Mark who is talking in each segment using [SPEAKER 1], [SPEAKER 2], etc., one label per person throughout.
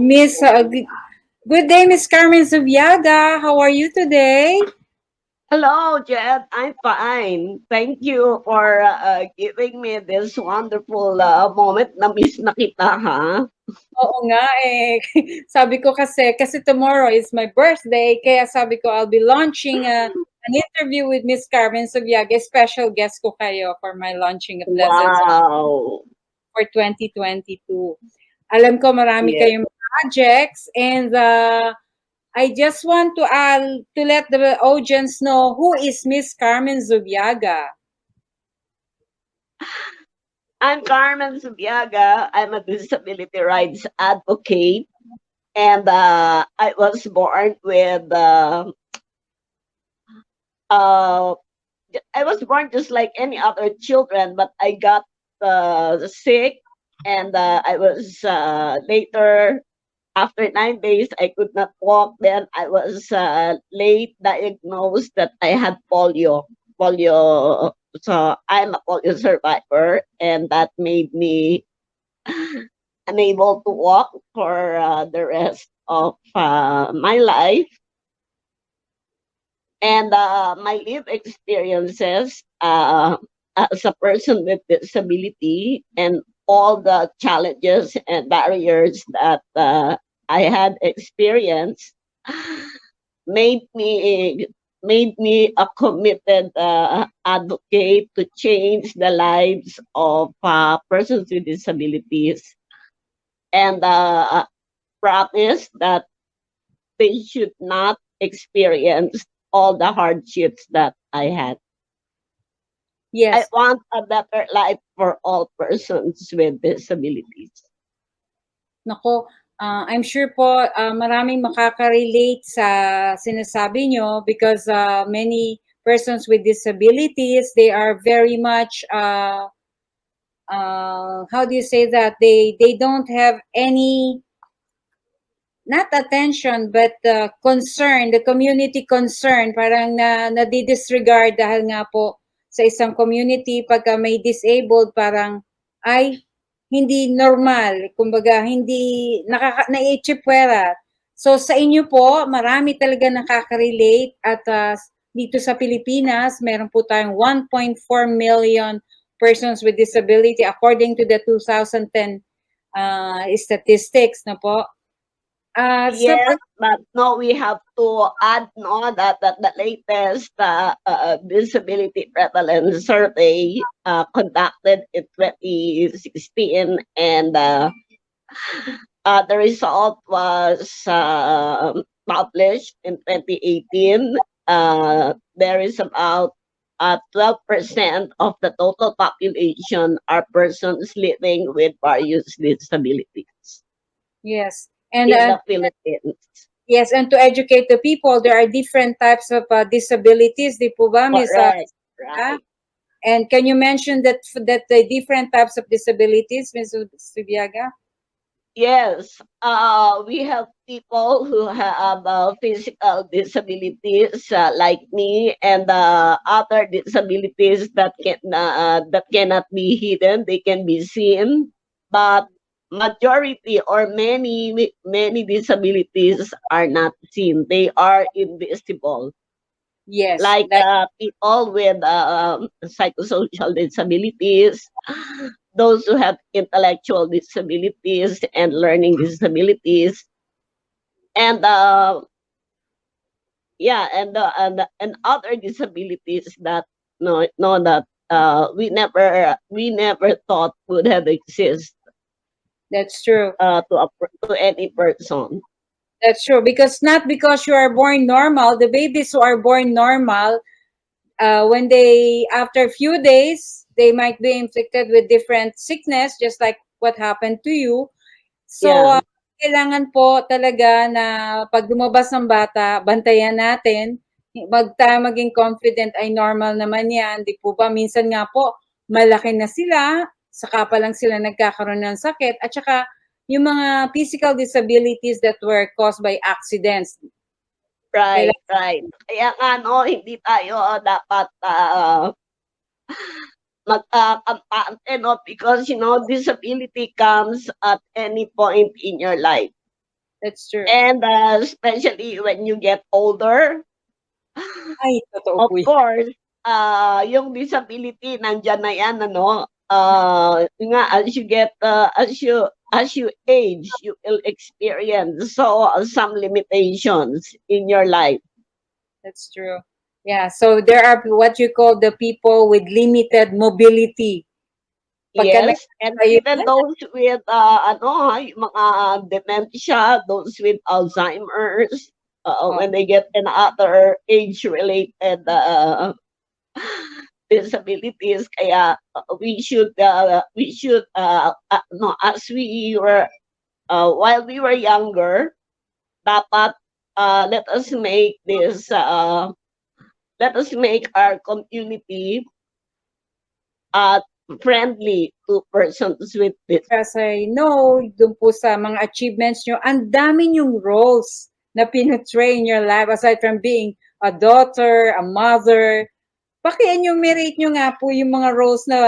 [SPEAKER 1] Miss, good day, Miss Carmen Zubiaga. How are you today?
[SPEAKER 2] Hello, Jed. I'm fine. Thank you for giving me this wonderful moment na miss na kita, ha?
[SPEAKER 1] Oo nga eh. Sabi ko kasi tomorrow is my birthday, kaya sabi ko I'll be launching an interview with Miss Carmen Zubiaga. Special guest ko kayo for my launching of Lessons
[SPEAKER 2] Wow.
[SPEAKER 1] for 2022. Alam ko marami
[SPEAKER 2] Yes.
[SPEAKER 1] kayong projects and I just want to let the audience know who is Miss Carmen Zubiaga.
[SPEAKER 2] I'm Carmen Zubiaga. I'm a disability rights advocate. And I was born with, uh, I was born just like any other children, but I got sick. And I was later, after 9 days, I could not walk. Then I was late diagnosed that I had polio. Polio. So I'm a polio survivor, and that made me unable to walk for the rest of my life. And my life experiences as a person with disability and all the challenges and barriers that I had experienced made me made me a committed advocate to change the lives of persons with disabilities and promise that they should not experience all the hardships that I had. I
[SPEAKER 1] Yes.
[SPEAKER 2] want a better life for all persons with disabilities.
[SPEAKER 1] Nako, I'm sure po maraming makaka-relate sa sinasabi nyo because many persons with disabilities, they are very much, how do you say that? They don't have any, not attention, but concern, the community concern, parang na-disregard dahil nga po sa isang community, pagka may disabled, parang, ay, hindi normal, kumbaga, hindi, naiitsipwera. So, sa inyo po, marami talaga nakaka-relate at dito sa Pilipinas, meron po tayong 1.4 million persons with disability according to the 2010 statistics, na po. So
[SPEAKER 2] Yes, but no, we have to add no that the latest disability prevalence survey conducted in 2016, and the result was published in 2018. There is about 12% of the total population are persons living with various disabilities
[SPEAKER 1] yes, and
[SPEAKER 2] in the Philippines.
[SPEAKER 1] yes, and to educate the people, there are different types of disabilities, di po ba, Miss?
[SPEAKER 2] Correct,
[SPEAKER 1] Ah?
[SPEAKER 2] right.
[SPEAKER 1] And can you mention that the different types of disabilities, Ms. Subiaga?
[SPEAKER 2] Yes, we have people who have physical disabilities like me, and other disabilities that cannot be hidden. They can be seen, but majority or many disabilities are not seen. They are invisible.
[SPEAKER 1] Yes,
[SPEAKER 2] Like
[SPEAKER 1] like
[SPEAKER 2] people with psychosocial disabilities, those who have intellectual disabilities and learning disabilities, and yeah, and other disabilities that no that we never thought would have exist
[SPEAKER 1] that's true.
[SPEAKER 2] to any person.
[SPEAKER 1] That's true because not because you are born normal, the babies who are born normal, when they after a few days they might be inflicted with different sickness, just like what happened to you. So,
[SPEAKER 2] Yeah,
[SPEAKER 1] kailangan po talaga na pag lumabas ng bata, bantayan natin, maging confident ay normal naman yan, di po ba? Minsan nga po, malaki na sila, saka pa lang sila nagkakaroon ng sakit, at saka yung mga physical disabilities that were caused by accidents.
[SPEAKER 2] right,
[SPEAKER 1] Kailangan,
[SPEAKER 2] right. Kaya nga no, hindi tayo dapat mag-kampante, no? Because, disability comes at any point in your life.
[SPEAKER 1] That's true.
[SPEAKER 2] And especially when you get older,
[SPEAKER 1] Ay, totoo
[SPEAKER 2] of
[SPEAKER 1] po yan.
[SPEAKER 2] course, yung disability nandiyan na yan ano. Yun nga, as you age, you will experience some limitations in your life.
[SPEAKER 1] That's true. Yeah, so there are what you call the people with limited mobility. Pagka
[SPEAKER 2] Yes, and
[SPEAKER 1] nagtayo
[SPEAKER 2] even
[SPEAKER 1] yan,
[SPEAKER 2] those with yung mga dementia, those with Alzheimer's,
[SPEAKER 1] oh,
[SPEAKER 2] when they get another age-related disabilities, kaya we should no, as we were while we were younger, dapat let us make this let us make our community uh friendly to persons with this.
[SPEAKER 1] as I know, dun po sa mga achievements nyo, ang dami yung roles na pinutray in your life aside from being a daughter, a mother. Paki-enumerate nyo nga po yung mga roles na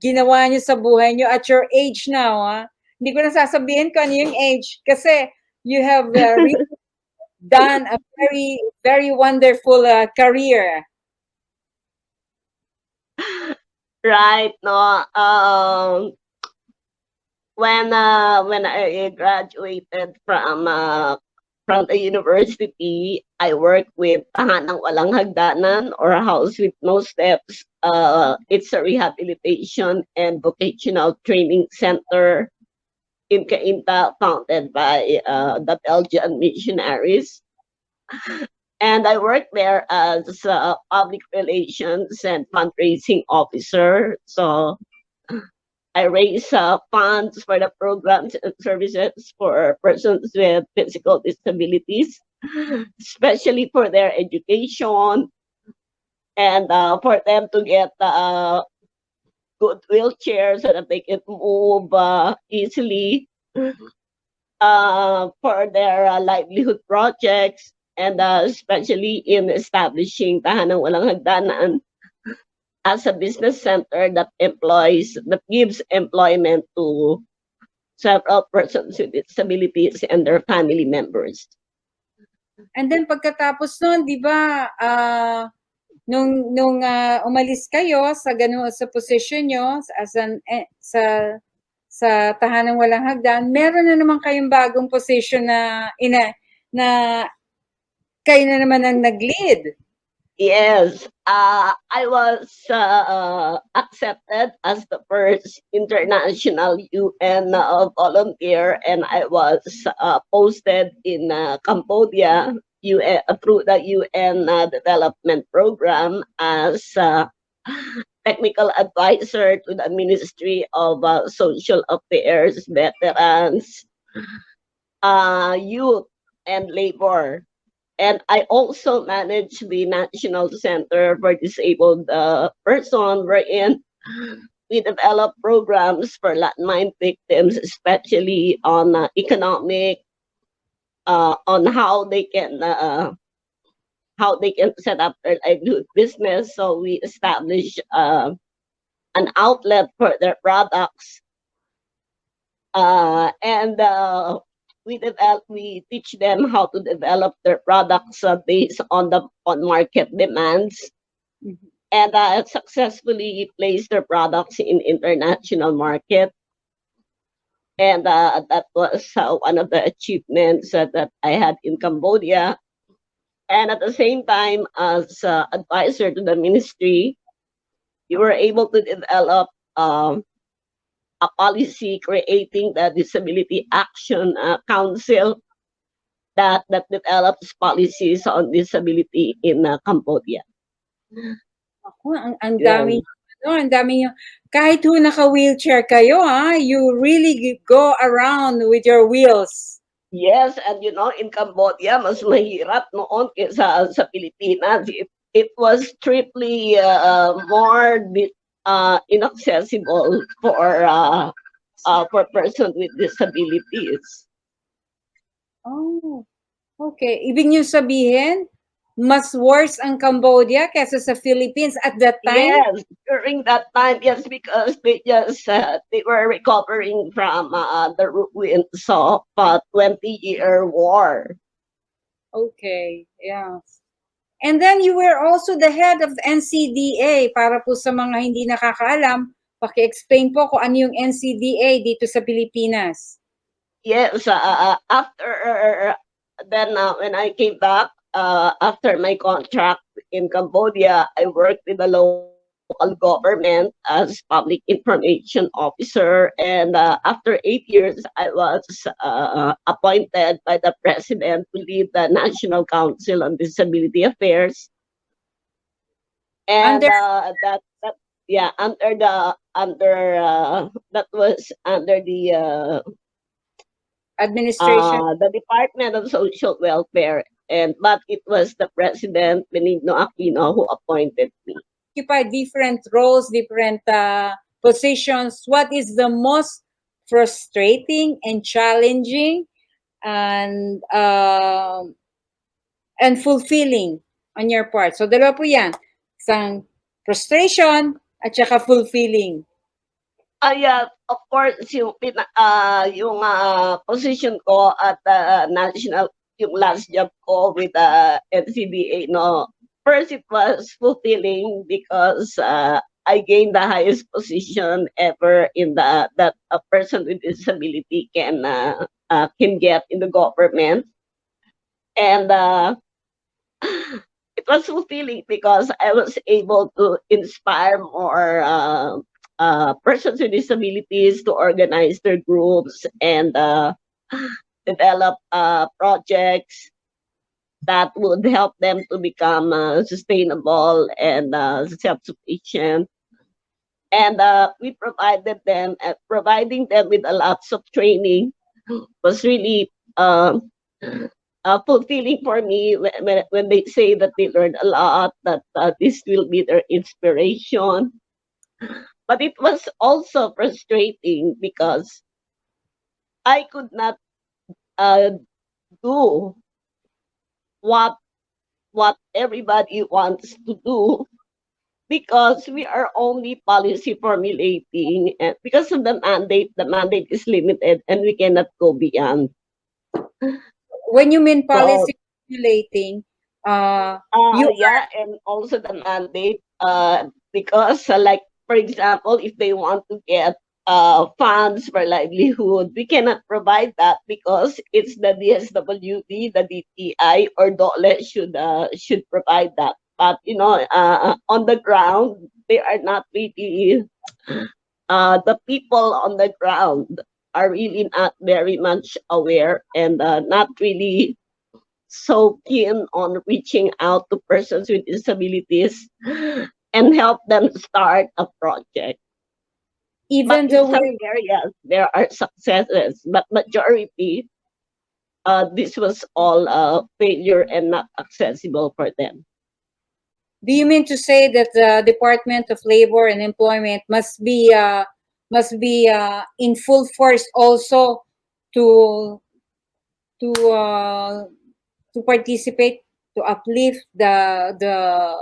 [SPEAKER 1] ginawa nyo sa buhay nyo at your age now, ha? Hindi ko na sasabihin kung ano yung age kasi you have really done a very, very wonderful career.
[SPEAKER 2] Right, no. When I graduated from the university, I worked with Tahanang Walang Hagdanan or a House with No Steps. It's a rehabilitation and vocational training center in Cainta, founded by the Belgian missionaries. And I worked there as a public relations and fundraising officer. So I raise funds for the programs and services for persons with physical disabilities, especially for their education and for them to get good wheelchairs so that they can move easily, for their livelihood projects, and especially in establishing Tahanang Walang Hagdanan as a business center that gives employment to several persons with disabilities and their family members.
[SPEAKER 1] And then pagkatapos nun, di ba, nung umalis kayo sa sa position nyo as sa tahanang walang hagdan, meron na naman kayong bagong position na kayo na naman ang nag-lead.
[SPEAKER 2] Yes, I was accepted as the first international UN volunteer, and I was posted in Cambodia through the UN development program as technical advisor to the Ministry of Social Affairs, Veterans, Youth, and Labor. And I also manage the National Center for Disabled Person, wherein we develop programs for landmine victims, especially on economic, on how they can set up their livelihood business. So we establish an outlet for their products, and we teach them how to develop their products based on market demands, and successfully place their products in international market. And that was one of the achievements that I had in Cambodia. And at the same time, as advisor to the ministry, you were able to develop a policy creating the Disability Action Council that develops policies on disability in Cambodia.
[SPEAKER 1] Ako, ang dami, ang dami nyo. Kahit ho naka-wheelchair kayo, ha, you really go around with your wheels.
[SPEAKER 2] Yes, and in Cambodia, mas mahirap noon kaysa sa Pilipinas. It was triply more inaccessible for persons with disabilities.
[SPEAKER 1] Oh, okay. Ibig nyo sabihin, mas worse ang Cambodia kaysa sa Philippines at that time?
[SPEAKER 2] Yes, during that time, yes, because they were recovering from the ruins of 20-year war.
[SPEAKER 1] Okay, yeah. And then you were also the head of the NCDA. Para po sa mga hindi nakakaalam, paki-explain po kung ano yung NCDA dito sa Pilipinas.
[SPEAKER 2] Yes, after then when I came back after my contract in Cambodia, I worked with the local government as public information officer, and after 8 years, I was appointed by the president to lead the National Council on Disability Affairs, and
[SPEAKER 1] Under
[SPEAKER 2] that yeah under that was under
[SPEAKER 1] administration,
[SPEAKER 2] the Department of Social Welfare, and but it was the President Benigno Aquino who appointed me.
[SPEAKER 1] occupy different roles, different positions. What is the most frustrating and challenging and fulfilling on your part? So dalawa po yan. Isang frustration at saka fulfilling.
[SPEAKER 2] Yeah, of course, yung position ko at national, yung last job ko with the NCDA, no. First, it was fulfilling because I gained the highest position ever in that a person with disability can get in the government, and it was fulfilling because I was able to inspire more persons with disabilities to organize their groups and develop projects that would help them to become sustainable and self-sufficient. And we providing them with a lots of training was really fulfilling for me when they say that they learned a lot, that this will be their inspiration. But it was also frustrating because I could not do what everybody wants to do because we are only policy formulating, and because of the mandate is limited and we cannot go beyond.
[SPEAKER 1] When you mean
[SPEAKER 2] So
[SPEAKER 1] policy formulating, you
[SPEAKER 2] yeah, and also the mandate, because like for example, if they want to get funds for livelihood, we cannot provide that because it's the DSWD, the DTI, or DOLE should provide that. But on the ground, they are not really. The people on the ground are really not very much aware and not really so keen on reaching out to persons with disabilities and help them start a project. But
[SPEAKER 1] even
[SPEAKER 2] in
[SPEAKER 1] though
[SPEAKER 2] some
[SPEAKER 1] we
[SPEAKER 2] areas, there are successes, but majority, this was all failure and not accessible for them.
[SPEAKER 1] do you mean to say that the Department of Labor and Employment must be in full force also to to uh, to participate, to uplift the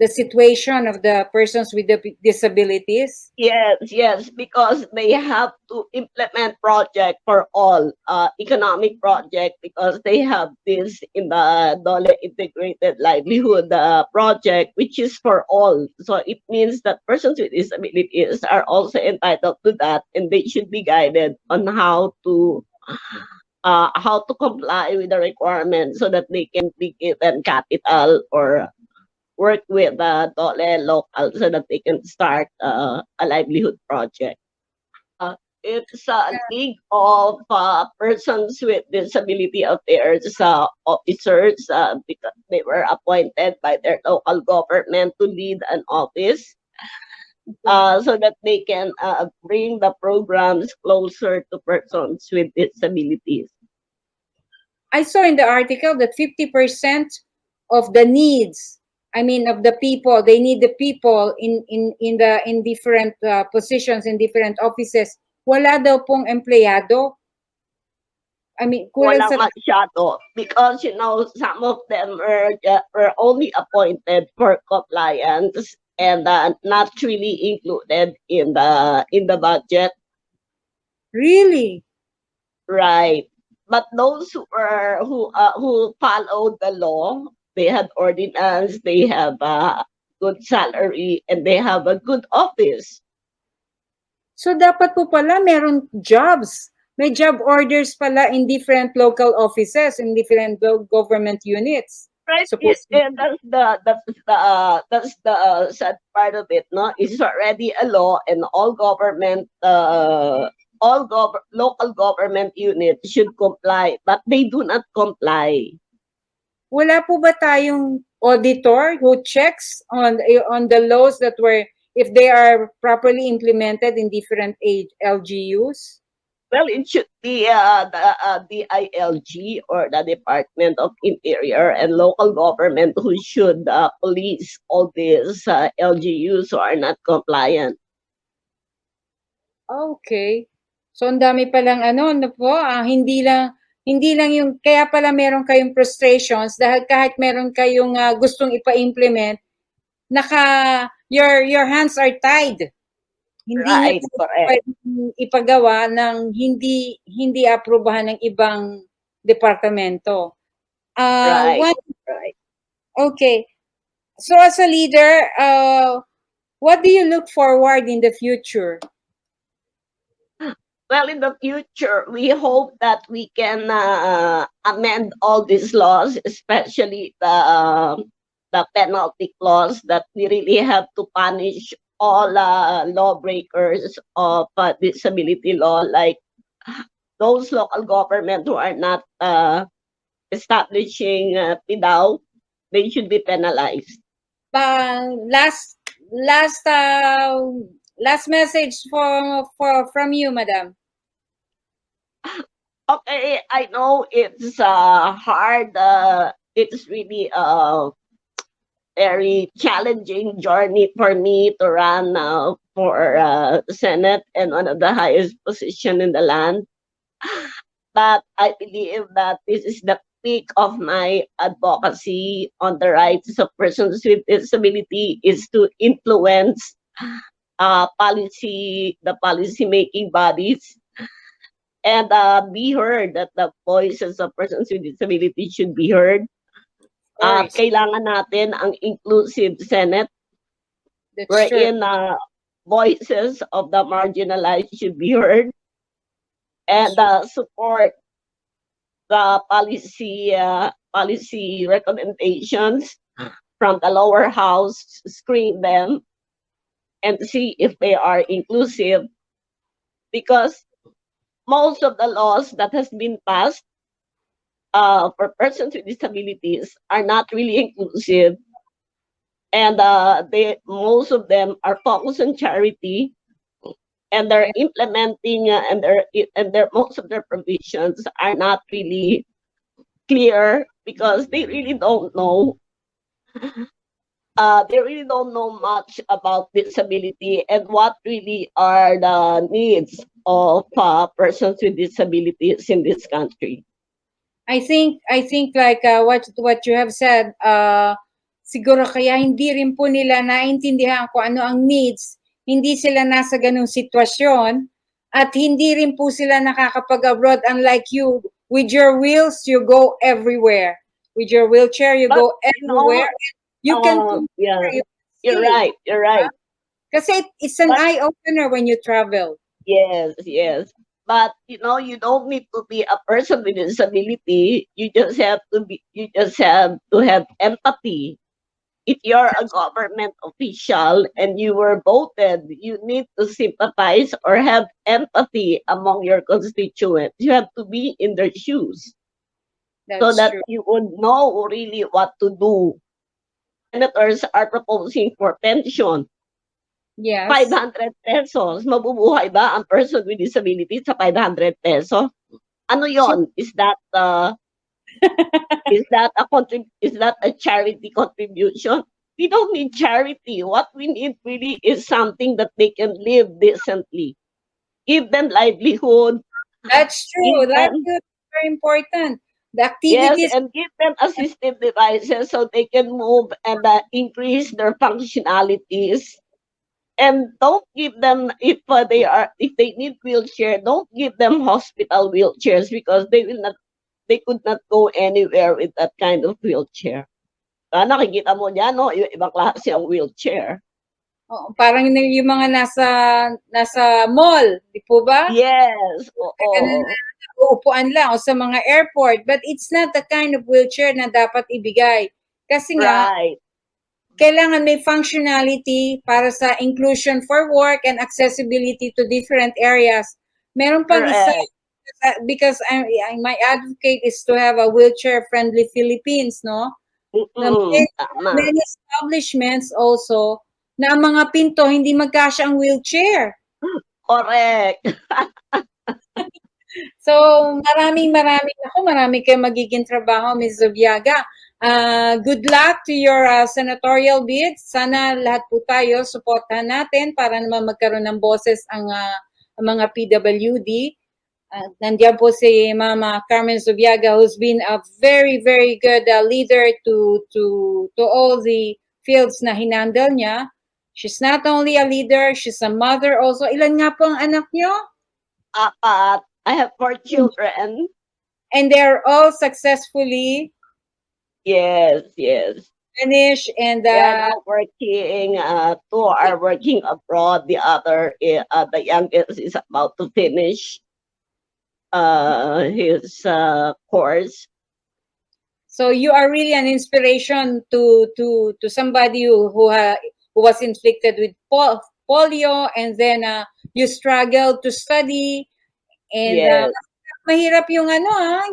[SPEAKER 1] situation of the persons with the disabilities?
[SPEAKER 2] Yes, because they have to implement project for all, economic project, because they have this in the Dole Integrated Livelihood project, which is for all. So it means that persons with disabilities are also entitled to that, and they should be guided on how to comply with the requirements so that they can be given capital or work with the Dole local so that they can start a livelihood project. It's a league of persons with disability affairs officers, because they were appointed by their local government to lead an office, so that they can bring the programs closer to persons with disabilities.
[SPEAKER 1] I saw in the article that 50% of the needs, I mean, of the people, they need the people in different positions, in different offices. Wala daw pong empleyado. I mean, kulang
[SPEAKER 2] Walang
[SPEAKER 1] sa
[SPEAKER 2] masyado because some of them were only appointed for compliance and not really included in the budget,
[SPEAKER 1] really.
[SPEAKER 2] right? But those who followed the law, they had ordinance, they have a good salary, and they have a good office.
[SPEAKER 1] So dapat po pala meron jobs. May job orders pala in different local offices, in different government units.
[SPEAKER 2] Right,
[SPEAKER 1] Supposed
[SPEAKER 2] and that's the sad part of it, no? It's already a law, and local government units should comply, but they do not comply.
[SPEAKER 1] wala po ba tayong auditor who checks on the laws that were, if they are properly implemented in different LGUs?
[SPEAKER 2] Well, it should be the ILG, or the Department of Interior and Local Government, who should police all these LGUs who are not compliant.
[SPEAKER 1] Okay. So ang dami palang po, hindi lang yung kaya pala meron kayong frustrations dahil kahit meron kayong gustong ipa-implement, your hands are tied. Hindi niyo
[SPEAKER 2] Right,
[SPEAKER 1] po
[SPEAKER 2] correct.
[SPEAKER 1] pwedeng ipagawa ng hindi aprubahan ng ibang departamento.
[SPEAKER 2] Right,
[SPEAKER 1] What
[SPEAKER 2] right.
[SPEAKER 1] Okay. So as a leader, what do you look forward in the future?
[SPEAKER 2] Well, in the future, we hope that we can amend all these laws, especially the penalty clause, that we really have to punish all lawbreakers of disability law, like those local government who are not establishing PIDAW. They should be penalized.
[SPEAKER 1] Last last uh, last message from you, madam.
[SPEAKER 2] Okay, I know it's hard. It's really very challenging journey for me to run for Senate and one of the highest position in the land. But I believe that this is the peak of my advocacy on the rights of persons with disability, is to influence the policy making bodies, and be heard, that the voices of persons with disability should be heard.
[SPEAKER 1] Of course,
[SPEAKER 2] Kailangan natin ang inclusive Senate,
[SPEAKER 1] that's true.
[SPEAKER 2] wherein voices of the marginalized should be heard, and support the policy recommendations from the lower house, screen them, and see if they are inclusive, because most of the laws that has been passed for persons with disabilities are not really inclusive, and most of them are focused on charity, and they're implementing and most of their provisions are not really clear, because they really don't know. They really don't know much about disability and what really are the needs of persons with disabilities in this country.
[SPEAKER 1] I think like what you have said, siguro kaya hindi rin po nila naintindihan kung ano ang needs, hindi sila nasa ganung sitwasyon, at hindi rin po sila nakakapag-abroad, unlike you. With your wheels, you go everywhere. With your wheelchair, you
[SPEAKER 2] But
[SPEAKER 1] go everywhere. You can
[SPEAKER 2] yeah,
[SPEAKER 1] you
[SPEAKER 2] you're
[SPEAKER 1] see.
[SPEAKER 2] right. You're right.
[SPEAKER 1] Kasi it's an
[SPEAKER 2] But
[SPEAKER 1] eye-opener when you travel.
[SPEAKER 2] yes, yes. But you don't need to be a person with disability. You just have to be. You just have to have empathy. If you're a government official and you were voted, you need to sympathize or have empathy among your constituents. You have to be in their shoes so
[SPEAKER 1] That's
[SPEAKER 2] that
[SPEAKER 1] true.
[SPEAKER 2] you would know really what to do. Senators are proposing for pension.
[SPEAKER 1] Yes.
[SPEAKER 2] 500 pesos. Mabubuhay ba ang person with disability sa 500 pesos? Ano yon? Is that a charity contribution? We don't need charity. What we need really is something that they can live decently. Give them livelihood.
[SPEAKER 1] That's true.
[SPEAKER 2] Give them
[SPEAKER 1] very important. The
[SPEAKER 2] Yes,
[SPEAKER 1] activities,
[SPEAKER 2] and give them assistive devices so they can move and increase their functionalities. And don't give them if they need wheelchair, don't give them hospital wheelchairs because they could not go anywhere with that kind of wheelchair. Nakikita mo diyan, no, yung ibang klase ang wheelchair.
[SPEAKER 1] parang yung mga nasa mall, di po ba?
[SPEAKER 2] Yes,
[SPEAKER 1] Ganun
[SPEAKER 2] oo.
[SPEAKER 1] na, uupuan lang o sa mga airport. But it's not the kind of wheelchair na dapat ibigay. Kasi nga,
[SPEAKER 2] Right.
[SPEAKER 1] kailangan may functionality para sa inclusion for work and accessibility to different areas. Meron pang isa,
[SPEAKER 2] Correct.
[SPEAKER 1] because my advocate is to have a wheelchair-friendly Philippines, no? Na
[SPEAKER 2] Tama.
[SPEAKER 1] many establishments also na ang mga pinto hindi magkasya ang wheelchair.
[SPEAKER 2] Correct.
[SPEAKER 1] So, marami kayong magiging trabaho, Ms. Zubiaga. Good luck to your senatorial bid. Sana lahat po tayo suportahan natin para naman magkaroon ng boses ang mga PWD. Nandiyan po si Mama Carmen Zubiaga, who's been a very, very good leader to all the fields na hinandle niya. She's not only a leader, she's a mother also. Ilan nga po ang anak niyo?
[SPEAKER 2] 4. I have 4 children.
[SPEAKER 1] And they're all successfully
[SPEAKER 2] Yes.
[SPEAKER 1] finished and
[SPEAKER 2] They are now working. 2 are working abroad. The other, the youngest is about to finish his course.
[SPEAKER 1] so you are really an inspiration to somebody who was inflicted with polio, and then you struggled to study, and
[SPEAKER 2] Yes.
[SPEAKER 1] mahirap yung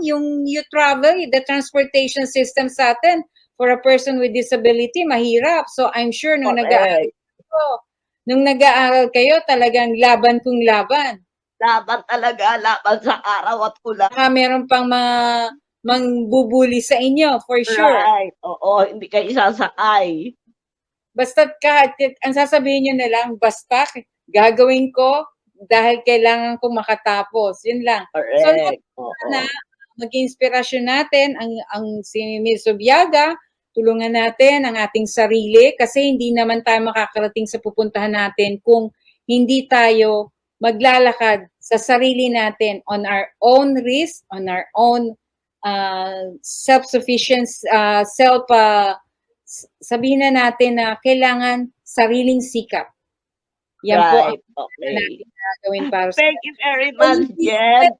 [SPEAKER 1] yung you travel, the transportation system sa atin for a person with disability, mahirap. So I'm sure
[SPEAKER 2] Correct.
[SPEAKER 1] nung nag-aaral kayo, talagang laban kung laban.
[SPEAKER 2] Laban talaga, laban sa araw at ulan.
[SPEAKER 1] Baka meron pang mangbubuli sa inyo, for sure.
[SPEAKER 2] Right. Oo, hindi kayo sasakay.
[SPEAKER 1] Basta't ang sasabihin nyo na lang, basta gagawin ko dahil kailangan kong makatapos. Yun lang. So,
[SPEAKER 2] Correct.
[SPEAKER 1] na maging inspirasyon natin ang si Ms. Zubiaga, tulungan natin ang ating sarili kasi hindi naman tayo makakarating sa pupuntahan natin kung hindi tayo maglalakad sa sarili natin on our own risk, on our own self-sufficiency, sabihin na natin na kailangan sariling sikap. Yan po ang
[SPEAKER 2] Right. Okay.
[SPEAKER 1] natin gagawin para sa
[SPEAKER 2] Thank you very much, Jen.